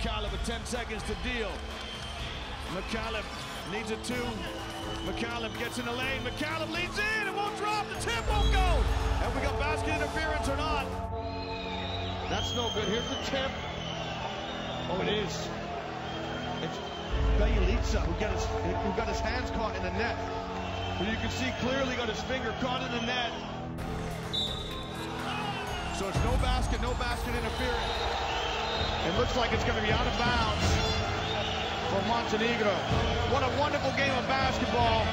McCallum with 10 seconds to deal. McCallum needs a 2. McCallum gets in the lane. McCallum leads in. It won't drop. The tip won't go. Have we got basket interference or not? That's no good. Here's the tip. Oh, it is. It's Bjelica who got his hands caught in the net. But you can see clearly got his finger caught in the net. So it's no basket interference. It looks like it's going to be out of bounds for Montenegro. What a wonderful game of basketball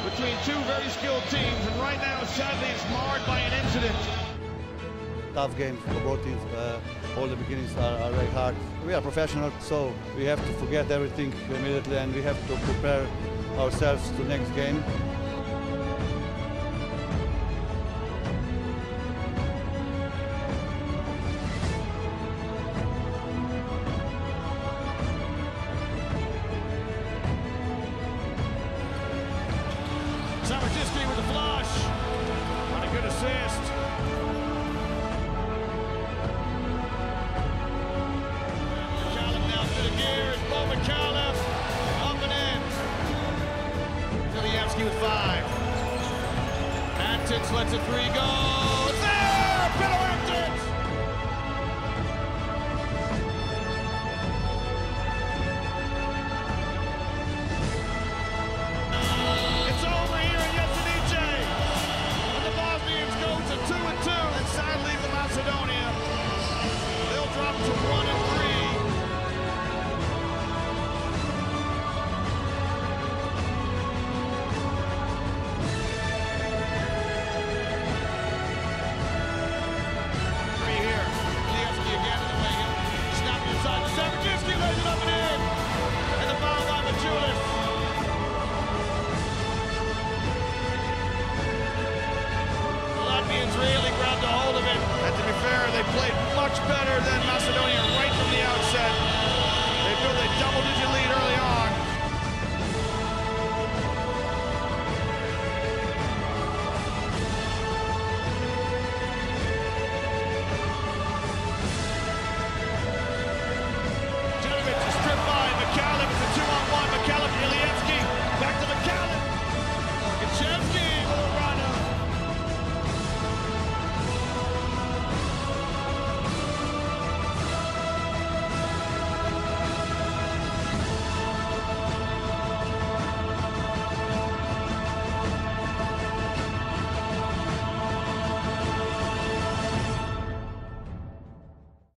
between two very skilled teams. And right now, sadly, it's marred by an incident. Tough games for both teams. All the beginnings are very hard. We are professionals, so we have to forget everything immediately and we have to prepare ourselves to the next game. Samardziski with the flush. What a good assist. McCallum now through the gears. Bo McCallum up and in. Filipowski with 5. Antich lets a 3 go.